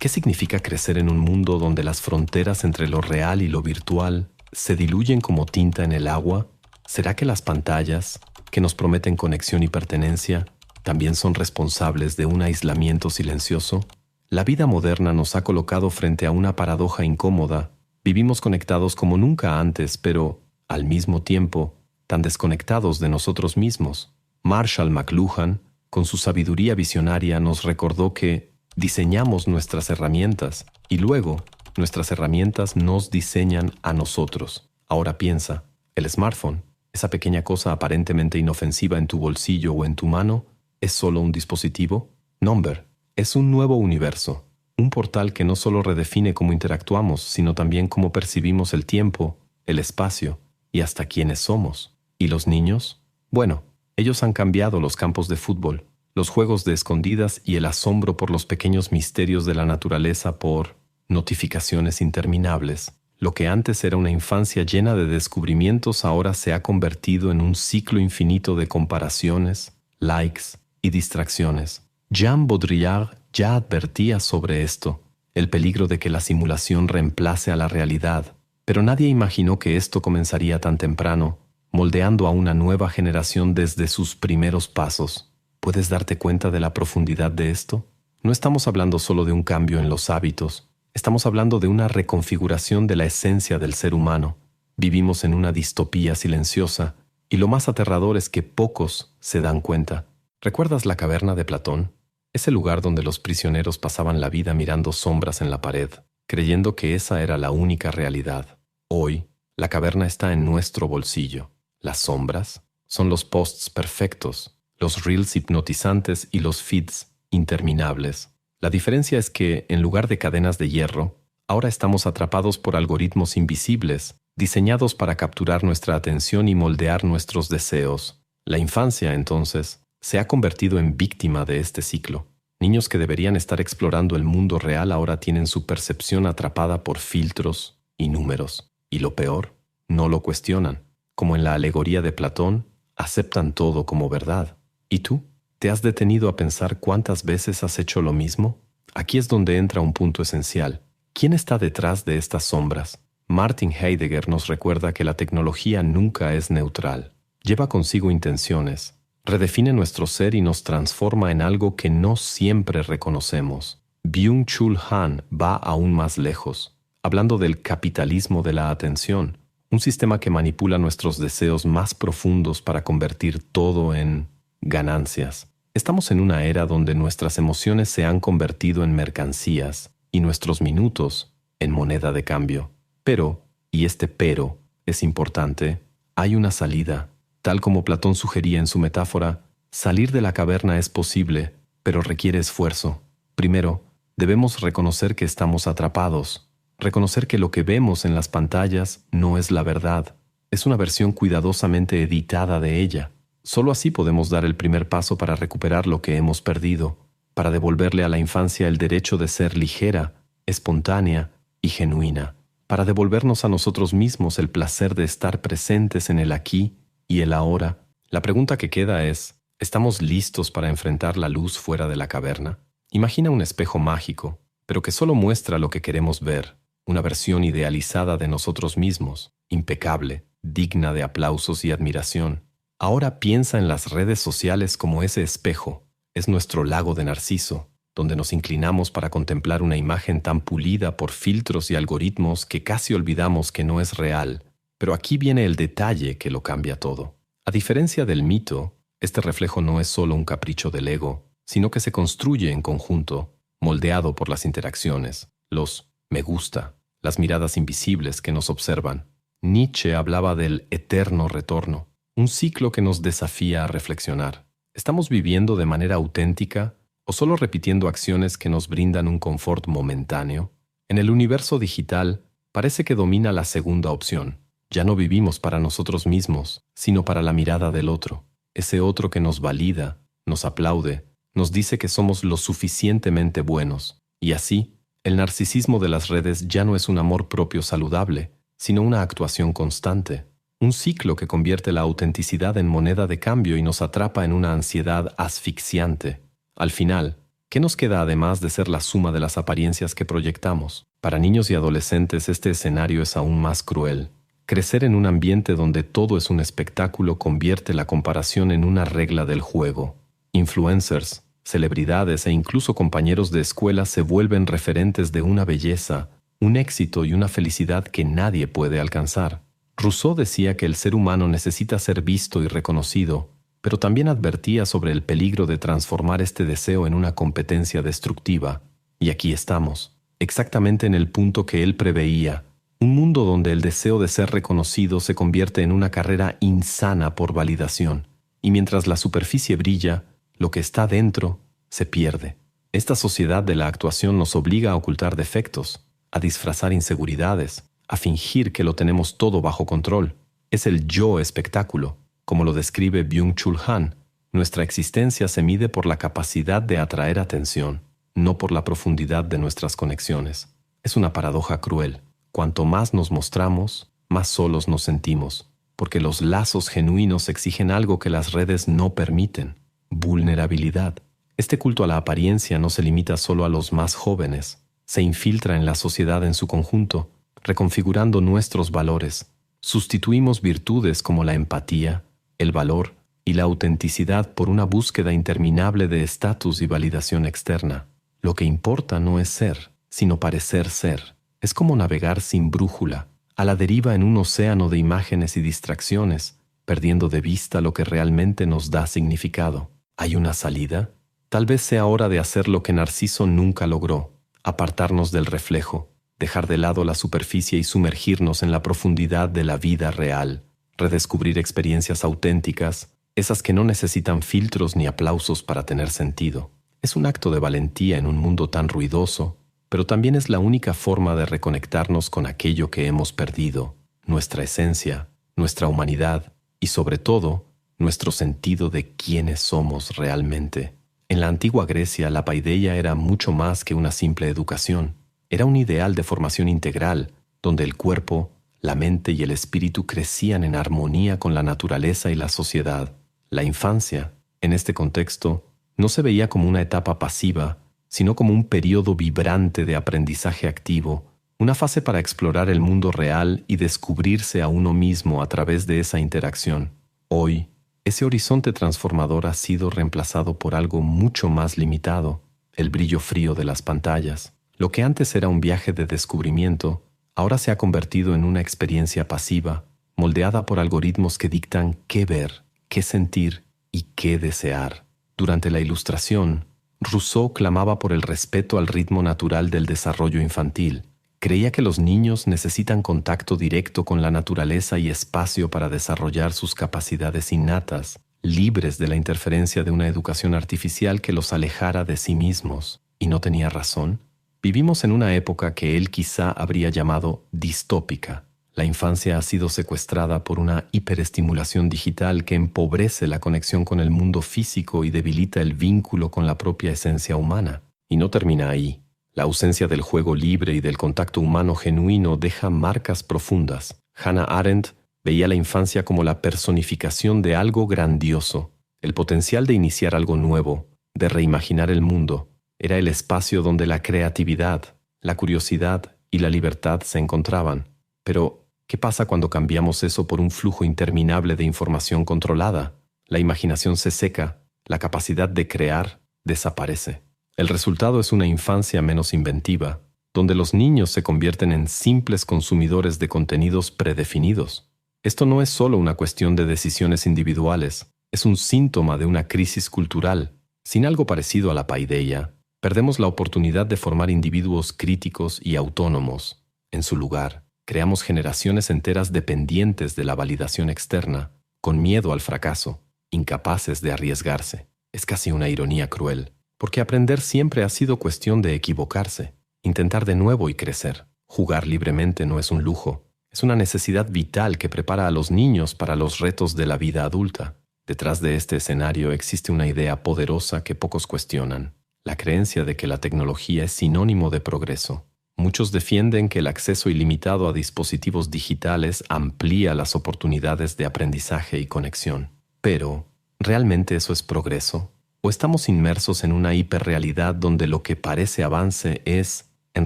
¿Qué significa crecer en un mundo donde las fronteras entre lo real y lo virtual se diluyen como tinta en el agua? ¿Será que las pantallas, que nos prometen conexión y pertenencia, también son responsables de un aislamiento silencioso? La vida moderna nos ha colocado frente a una paradoja incómoda. Vivimos conectados como nunca antes, pero, al mismo tiempo, tan desconectados de nosotros mismos. Marshall McLuhan, con su sabiduría visionaria, nos recordó que diseñamos nuestras herramientas y luego nuestras herramientas nos diseñan a nosotros. Ahora piensa, el smartphone, esa pequeña cosa aparentemente inofensiva en tu bolsillo o en tu mano, ¿es solo un dispositivo? Number es un nuevo universo, un portal que no solo redefine cómo interactuamos, sino también cómo percibimos el tiempo, el espacio y hasta quiénes somos. ¿Y los niños? Bueno, ellos han cambiado los campos de fútbol, los juegos de escondidas y el asombro por los pequeños misterios de la naturaleza por notificaciones interminables. Lo que antes era una infancia llena de descubrimientos ahora se ha convertido en un ciclo infinito de comparaciones, likes y distracciones. Jean Baudrillard ya advertía sobre esto, el peligro de que la simulación reemplace a la realidad, pero nadie imaginó que esto comenzaría tan temprano, moldeando a una nueva generación desde sus primeros pasos. ¿Puedes darte cuenta de la profundidad de esto? No estamos hablando solo de un cambio en los hábitos, estamos hablando de una reconfiguración de la esencia del ser humano. Vivimos en una distopía silenciosa, y lo más aterrador es que pocos se dan cuenta. ¿Recuerdas la caverna de Platón? Ese lugar donde los prisioneros pasaban la vida mirando sombras en la pared, creyendo que esa era la única realidad. Hoy, la caverna está en nuestro bolsillo. Las sombras son los posts perfectos, los reels hipnotizantes y los feeds interminables. La diferencia es que, en lugar de cadenas de hierro, ahora estamos atrapados por algoritmos invisibles, diseñados para capturar nuestra atención y moldear nuestros deseos. La infancia, entonces, se ha convertido en víctima de este ciclo. Niños que deberían estar explorando el mundo real ahora tienen su percepción atrapada por filtros y números. Y lo peor, no lo cuestionan. Como en la alegoría de Platón, aceptan todo como verdad. ¿Y tú? ¿Te has detenido a pensar cuántas veces has hecho lo mismo? Aquí es donde entra un punto esencial. ¿Quién está detrás de estas sombras? Martin Heidegger nos recuerda que la tecnología nunca es neutral. Lleva consigo intenciones, redefine nuestro ser y nos transforma en algo que no siempre reconocemos. Byung-Chul Han va aún más lejos, hablando del capitalismo de la atención, un sistema que manipula nuestros deseos más profundos para convertir todo en ganancias. Estamos en una era donde nuestras emociones se han convertido en mercancías y nuestros minutos en moneda de cambio. Pero, y este pero es importante, hay una salida. Tal como Platón sugería en su metáfora, salir de la caverna es posible, pero requiere esfuerzo. Primero, debemos reconocer que estamos atrapados, reconocer que lo que vemos en las pantallas no es la verdad, es una versión cuidadosamente editada de ella. Solo así podemos dar el primer paso para recuperar lo que hemos perdido, para devolverle a la infancia el derecho de ser ligera, espontánea y genuina, para devolvernos a nosotros mismos el placer de estar presentes en el aquí y el ahora. La pregunta que queda es, ¿estamos listos para enfrentar la luz fuera de la caverna? Imagina un espejo mágico, pero que solo muestra lo que queremos ver, una versión idealizada de nosotros mismos, impecable, digna de aplausos y admiración. Ahora piensa en las redes sociales como ese espejo. Es nuestro lago de Narciso, donde nos inclinamos para contemplar una imagen tan pulida por filtros y algoritmos que casi olvidamos que no es real. Pero aquí viene el detalle que lo cambia todo. A diferencia del mito, este reflejo no es solo un capricho del ego, sino que se construye en conjunto, moldeado por las interacciones, los me gusta, las miradas invisibles que nos observan. Nietzsche hablaba del eterno retorno, un ciclo que nos desafía a reflexionar. ¿Estamos viviendo de manera auténtica o solo repitiendo acciones que nos brindan un confort momentáneo? En el universo digital parece que domina la segunda opción. Ya no vivimos para nosotros mismos, sino para la mirada del otro. Ese otro que nos valida, nos aplaude, nos dice que somos lo suficientemente buenos. Y así, el narcisismo de las redes ya no es un amor propio saludable, sino una actuación constante. Un ciclo que convierte la autenticidad en moneda de cambio y nos atrapa en una ansiedad asfixiante. Al final, ¿Qué nos queda además de ser la suma de las apariencias que proyectamos? Para niños y adolescentes este escenario es aún más cruel. Crecer en un ambiente donde todo es un espectáculo convierte la comparación en una regla del juego. Influencers, celebridades e incluso compañeros de escuela se vuelven referentes de una belleza, un éxito y una felicidad que nadie puede alcanzar. Rousseau decía que el ser humano necesita ser visto y reconocido, pero también advertía sobre el peligro de transformar este deseo en una competencia destructiva. Y aquí estamos, exactamente en el punto que él preveía, un mundo donde el deseo de ser reconocido se convierte en una carrera insana por validación, y mientras la superficie brilla, lo que está dentro se pierde. Esta sociedad de la actuación nos obliga a ocultar defectos, a disfrazar inseguridades, a fingir que lo tenemos todo bajo control. Es el yo espectáculo. Como lo describe Byung-Chul Han, nuestra existencia se mide por la capacidad de atraer atención, no por la profundidad de nuestras conexiones. Es una paradoja cruel. Cuanto más nos mostramos, más solos nos sentimos, porque los lazos genuinos exigen algo que las redes no permiten: vulnerabilidad. Este culto a la apariencia no se limita solo a los más jóvenes, se infiltra en la sociedad en su conjunto, reconfigurando nuestros valores. Sustituimos virtudes como la empatía, el valor y la autenticidad por una búsqueda interminable de estatus y validación externa. Lo que importa no es ser, sino parecer ser. Es como navegar sin brújula, a la deriva en un océano de imágenes y distracciones, perdiendo de vista lo que realmente nos da significado. ¿Hay una salida? Tal vez sea hora de hacer lo que Narciso nunca logró: apartarnos del reflejo, dejar de lado la superficie y sumergirnos en la profundidad de la vida real. Redescubrir experiencias auténticas, esas que no necesitan filtros ni aplausos para tener sentido. Es un acto de valentía en un mundo tan ruidoso, pero también es la única forma de reconectarnos con aquello que hemos perdido, nuestra esencia, nuestra humanidad y, sobre todo, nuestro sentido de quiénes somos realmente. En la antigua Grecia, la paideia era mucho más que una simple educación. Era un ideal de formación integral, donde el cuerpo, la mente y el espíritu crecían en armonía con la naturaleza y la sociedad. La infancia, en este contexto, no se veía como una etapa pasiva, sino como un periodo vibrante de aprendizaje activo, una fase para explorar el mundo real y descubrirse a uno mismo a través de esa interacción. Hoy, ese horizonte transformador ha sido reemplazado por algo mucho más limitado: el brillo frío de las pantallas. Lo que antes era un viaje de descubrimiento, ahora se ha convertido en una experiencia pasiva, moldeada por algoritmos que dictan qué ver, qué sentir y qué desear. Durante la Ilustración, Rousseau clamaba por el respeto al ritmo natural del desarrollo infantil. Creía que los niños necesitan contacto directo con la naturaleza y espacio para desarrollar sus capacidades innatas, libres de la interferencia de una educación artificial que los alejara de sí mismos. ¿Y no tenía razón? Vivimos en una época que él quizá habría llamado distópica. La infancia ha sido secuestrada por una hiperestimulación digital que empobrece la conexión con el mundo físico y debilita el vínculo con la propia esencia humana. Y no termina ahí. La ausencia del juego libre y del contacto humano genuino deja marcas profundas. Hannah Arendt veía la infancia como la personificación de algo grandioso, el potencial de iniciar algo nuevo, de reimaginar el mundo. Era el espacio donde la creatividad, la curiosidad y la libertad se encontraban. Pero, ¿qué pasa cuando cambiamos eso por un flujo interminable de información controlada? La imaginación se seca, la capacidad de crear desaparece. El resultado es una infancia menos inventiva, donde los niños se convierten en simples consumidores de contenidos predefinidos. Esto no es solo una cuestión de decisiones individuales, es un síntoma de una crisis cultural. Sin algo parecido a la paideia, perdemos la oportunidad de formar individuos críticos y autónomos. En su lugar, creamos generaciones enteras dependientes de la validación externa, con miedo al fracaso, incapaces de arriesgarse. Es casi una ironía cruel, porque aprender siempre ha sido cuestión de equivocarse, intentar de nuevo y crecer. Jugar libremente no es un lujo, es una necesidad vital que prepara a los niños para los retos de la vida adulta. Detrás de este escenario existe una idea poderosa que pocos cuestionan: la creencia de que la tecnología es sinónimo de progreso. Muchos defienden que el acceso ilimitado a dispositivos digitales amplía las oportunidades de aprendizaje y conexión. Pero, ¿realmente eso es progreso? ¿O estamos inmersos en una hiperrealidad donde lo que parece avance es, en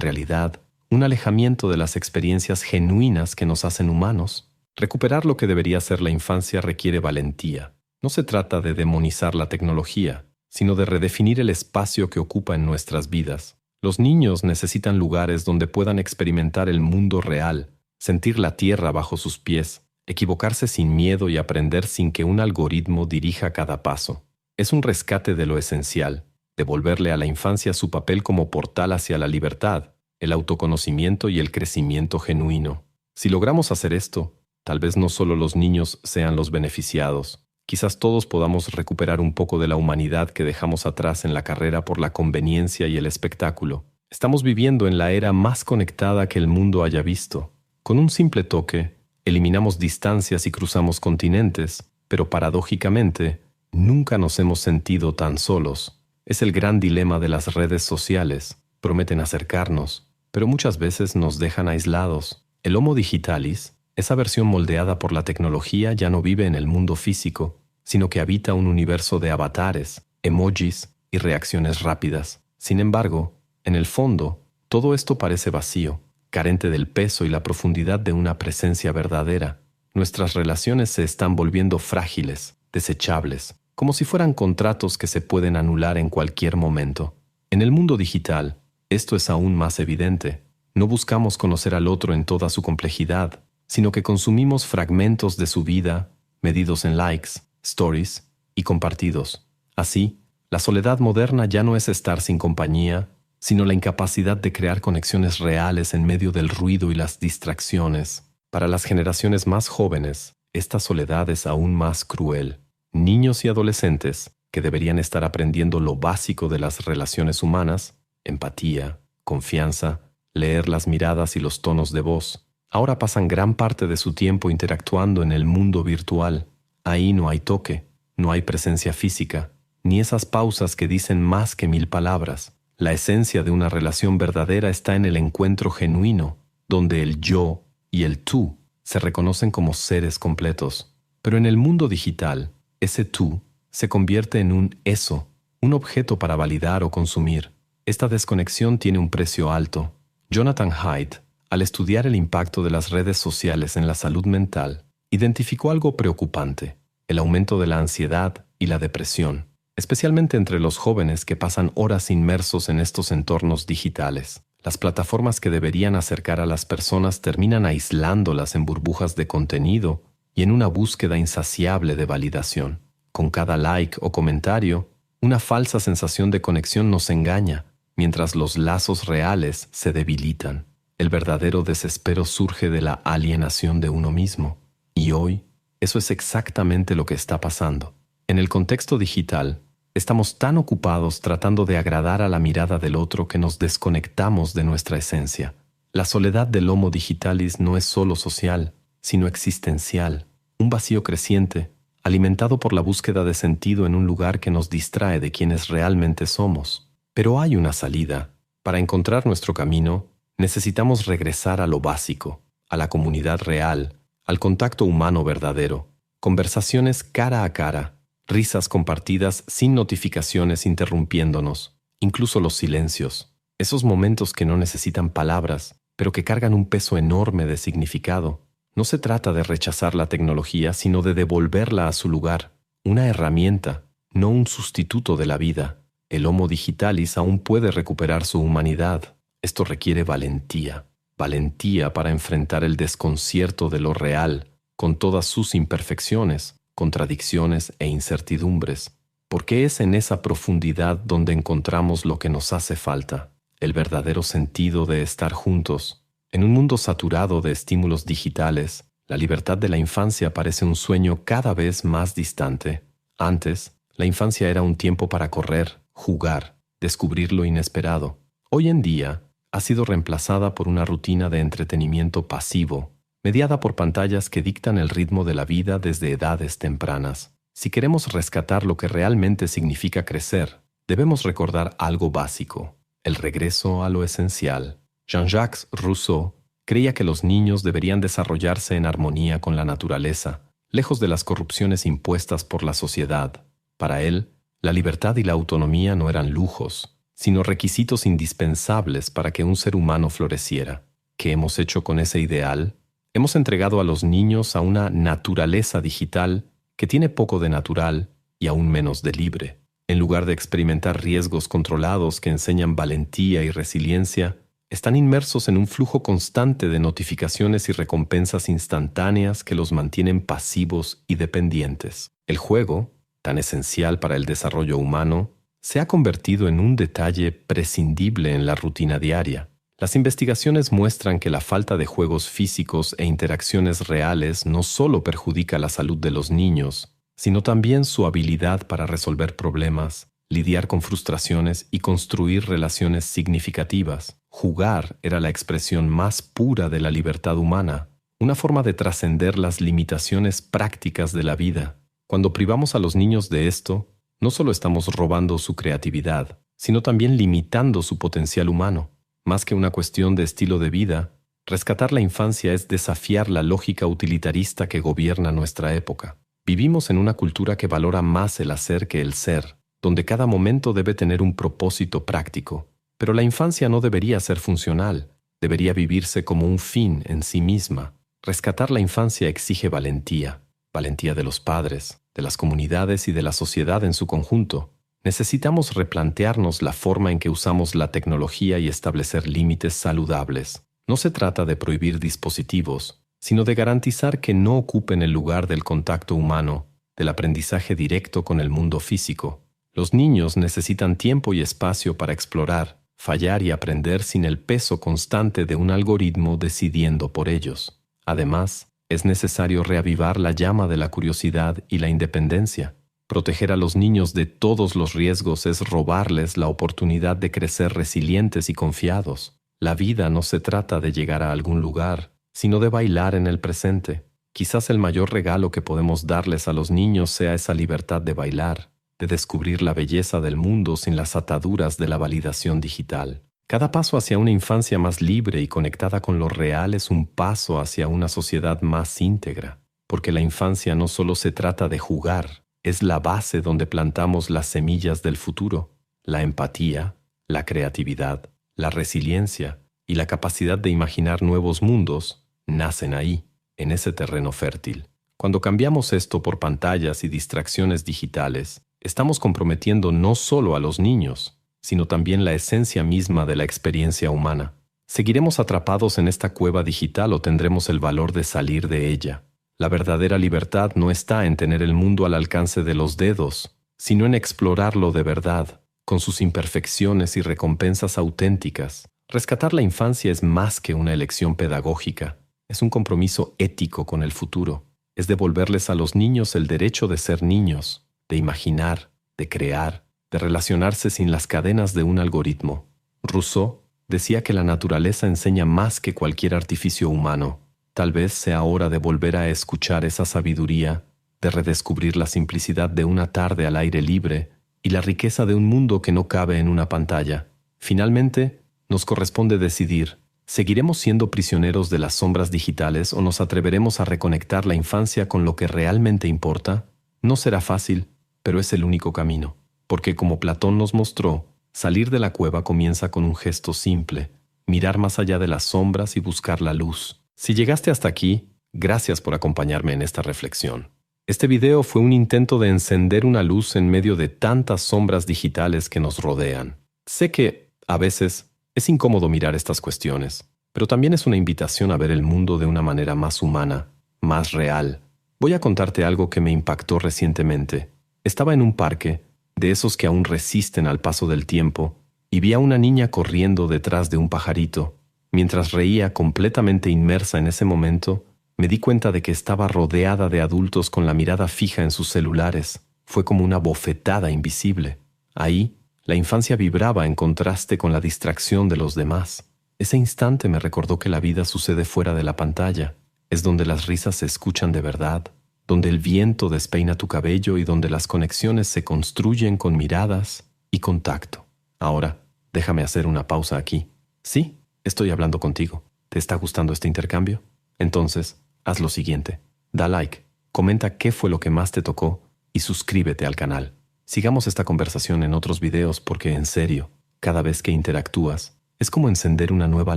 realidad, un alejamiento de las experiencias genuinas que nos hacen humanos? Recuperar lo que debería ser la infancia requiere valentía. No se trata de demonizar la tecnología, sino de redefinir el espacio que ocupa en nuestras vidas. Los niños necesitan lugares donde puedan experimentar el mundo real, sentir la tierra bajo sus pies, equivocarse sin miedo y aprender sin que un algoritmo dirija cada paso. Es un rescate de lo esencial, devolverle a la infancia su papel como portal hacia la libertad, el autoconocimiento y el crecimiento genuino. Si logramos hacer esto, tal vez no solo los niños sean los beneficiados. Quizás todos podamos recuperar un poco de la humanidad que dejamos atrás en la carrera por la conveniencia y el espectáculo. Estamos viviendo en la era más conectada que el mundo haya visto. Con un simple toque, eliminamos distancias y cruzamos continentes, pero paradójicamente, nunca nos hemos sentido tan solos. Es el gran dilema de las redes sociales. Prometen acercarnos, pero muchas veces nos dejan aislados. El Homo digitalis, esa versión moldeada por la tecnología, ya no vive en el mundo físico, sino que habita un universo de avatares, emojis y reacciones rápidas. Sin embargo, en el fondo, todo esto parece vacío, carente del peso y la profundidad de una presencia verdadera. Nuestras relaciones se están volviendo frágiles, desechables, como si fueran contratos que se pueden anular en cualquier momento. En el mundo digital, esto es aún más evidente. No buscamos conocer al otro en toda su complejidad, sino que consumimos fragmentos de su vida, medidos en likes, stories y compartidos. Así, la soledad moderna ya no es estar sin compañía, sino la incapacidad de crear conexiones reales en medio del ruido y las distracciones. Para las generaciones más jóvenes, esta soledad es aún más cruel. Niños y adolescentes, que deberían estar aprendiendo lo básico de las relaciones humanas, empatía, confianza, leer las miradas y los tonos de voz, ahora pasan gran parte de su tiempo interactuando en el mundo virtual. Ahí no hay toque, no hay presencia física, ni esas pausas que dicen más que 1000 palabras. La esencia de una relación verdadera está en el encuentro genuino, donde el yo y el tú se reconocen como seres completos. Pero en el mundo digital, ese tú se convierte en un eso, un objeto para validar o consumir. Esta desconexión tiene un precio alto. Jonathan Haidt, al estudiar el impacto de las redes sociales en la salud mental, identificó algo preocupante: el aumento de la ansiedad y la depresión, especialmente entre los jóvenes que pasan horas inmersos en estos entornos digitales. Las plataformas que deberían acercar a las personas terminan aislándolas en burbujas de contenido y en una búsqueda insaciable de validación. Con cada like o comentario, una falsa sensación de conexión nos engaña, mientras los lazos reales se debilitan. El verdadero desespero surge de la alienación de uno mismo. Y hoy, eso es exactamente lo que está pasando. En el contexto digital, estamos tan ocupados tratando de agradar a la mirada del otro que nos desconectamos de nuestra esencia. La soledad del Homo digitalis no es solo social, sino existencial. Un vacío creciente, alimentado por la búsqueda de sentido en un lugar que nos distrae de quienes realmente somos. Pero hay una salida. Para encontrar nuestro camino, necesitamos regresar a lo básico, a la comunidad real, al contacto humano verdadero, conversaciones cara a cara, risas compartidas sin notificaciones interrumpiéndonos, incluso los silencios, esos momentos que no necesitan palabras, pero que cargan un peso enorme de significado. No se trata de rechazar la tecnología, sino de devolverla a su lugar, una herramienta, no un sustituto de la vida. El Homo digitalis aún puede recuperar su humanidad. Esto requiere valentía, valentía para enfrentar el desconcierto de lo real, con todas sus imperfecciones, contradicciones e incertidumbres, porque es en esa profundidad donde encontramos lo que nos hace falta, el verdadero sentido de estar juntos. En un mundo saturado de estímulos digitales, la libertad de la infancia parece un sueño cada vez más distante. Antes, la infancia era un tiempo para correr, jugar, descubrir lo inesperado. Hoy en día, ha sido reemplazada por una rutina de entretenimiento pasivo, mediada por pantallas que dictan el ritmo de la vida desde edades tempranas. Si queremos rescatar lo que realmente significa crecer, debemos recordar algo básico: el regreso a lo esencial. Jean-Jacques Rousseau creía que los niños deberían desarrollarse en armonía con la naturaleza, lejos de las corrupciones impuestas por la sociedad. Para él, La libertad y la autonomía no eran lujos, sino requisitos indispensables para que un ser humano floreciera. ¿Qué hemos hecho con ese ideal? Hemos entregado a los niños a una naturaleza digital que tiene poco de natural y aún menos de libre. En lugar de experimentar riesgos controlados que enseñan valentía y resiliencia, están inmersos en un flujo constante de notificaciones y recompensas instantáneas que los mantienen pasivos y dependientes. El juego, tan esencial para el desarrollo humano, se ha convertido en un detalle prescindible en la rutina diaria. Las investigaciones muestran que la falta de juegos físicos e interacciones reales no solo perjudica la salud de los niños, sino también su habilidad para resolver problemas, lidiar con frustraciones y construir relaciones significativas. Jugar era la expresión más pura de la libertad humana, una forma de trascender las limitaciones prácticas de la vida. Cuando privamos a los niños de esto, no solo estamos robando su creatividad, sino también limitando su potencial humano. Más que una cuestión de estilo de vida, rescatar la infancia es desafiar la lógica utilitarista que gobierna nuestra época. Vivimos en una cultura que valora más el hacer que el ser, donde cada momento debe tener un propósito práctico. Pero la infancia no debería ser funcional, debería vivirse como un fin en sí misma. Rescatar la infancia exige valentía, valentía de los padres, de las comunidades y de la sociedad en su conjunto. Necesitamos replantearnos la forma en que usamos la tecnología y establecer límites saludables. No se trata de prohibir dispositivos, sino de garantizar que no ocupen el lugar del contacto humano, del aprendizaje directo con el mundo físico. Los niños necesitan tiempo y espacio para explorar, fallar y aprender sin el peso constante de un algoritmo decidiendo por ellos. Además, es necesario reavivar la llama de la curiosidad y la independencia. Proteger a los niños de todos los riesgos es robarles la oportunidad de crecer resilientes y confiados. La vida no se trata de llegar a algún lugar, sino de bailar en el presente. Quizás el mayor regalo que podemos darles a los niños sea esa libertad de bailar, de descubrir la belleza del mundo sin las ataduras de la validación digital. Cada paso hacia una infancia más libre y conectada con lo real es un paso hacia una sociedad más íntegra, porque la infancia no solo se trata de jugar, es la base donde plantamos las semillas del futuro. La empatía, la creatividad, la resiliencia y la capacidad de imaginar nuevos mundos nacen ahí, en ese terreno fértil. Cuando cambiamos esto por pantallas y distracciones digitales, estamos comprometiendo no solo a los niños, sino también la esencia misma de la experiencia humana. ¿Seguiremos atrapados en esta cueva digital o tendremos el valor de salir de ella? La verdadera libertad no está en tener el mundo al alcance de los dedos, sino en explorarlo de verdad, con sus imperfecciones y recompensas auténticas. Rescatar la infancia es más que una elección pedagógica, es un compromiso ético con el futuro. Es devolverles a los niños el derecho de ser niños, de imaginar, de crear, de relacionarse sin las cadenas de un algoritmo. Rousseau decía que la naturaleza enseña más que cualquier artificio humano. Tal vez sea hora de volver a escuchar esa sabiduría, de redescubrir la simplicidad de una tarde al aire libre y la riqueza de un mundo que no cabe en una pantalla. Finalmente, nos corresponde decidir, ¿seguiremos siendo prisioneros de las sombras digitales o nos atreveremos a reconectar la infancia con lo que realmente importa? No será fácil, pero es el único camino. Porque como Platón nos mostró, salir de la cueva comienza con un gesto simple, mirar más allá de las sombras y buscar la luz. Si llegaste hasta aquí, gracias por acompañarme en esta reflexión. Este video fue un intento de encender una luz en medio de tantas sombras digitales que nos rodean. Sé que, a veces, es incómodo mirar estas cuestiones, pero también es una invitación a ver el mundo de una manera más humana, más real. Voy a contarte algo que me impactó recientemente. Estaba en un parque, de esos que aún resisten al paso del tiempo, y vi a una niña corriendo detrás de un pajarito. Mientras reía completamente inmersa en ese momento, me di cuenta de que estaba rodeada de adultos con la mirada fija en sus celulares. Fue como una bofetada invisible. Ahí, la infancia vibraba en contraste con la distracción de los demás. Ese instante me recordó que la vida sucede fuera de la pantalla. Es donde las risas se escuchan de verdad, donde el viento despeina tu cabello y donde las conexiones se construyen con miradas y contacto. Ahora, déjame hacer una pausa aquí. Sí, estoy hablando contigo. ¿Te está gustando este intercambio? Entonces, haz lo siguiente. Da like, comenta qué fue lo que más te tocó y suscríbete al canal. Sigamos esta conversación en otros videos porque, en serio, cada vez que interactúas, es como encender una nueva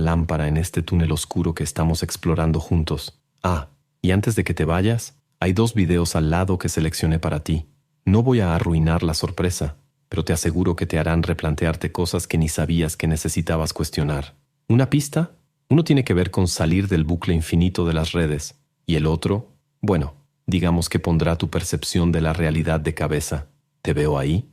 lámpara en este túnel oscuro que estamos explorando juntos. Ah, y antes de que te vayas, hay 2 videos al lado que seleccioné para ti. No voy a arruinar la sorpresa, pero te aseguro que te harán replantearte cosas que ni sabías que necesitabas cuestionar. Una pista, uno tiene que ver con salir del bucle infinito de las redes, y el otro, bueno, digamos que pondrá tu percepción de la realidad de cabeza. ¿Te veo ahí?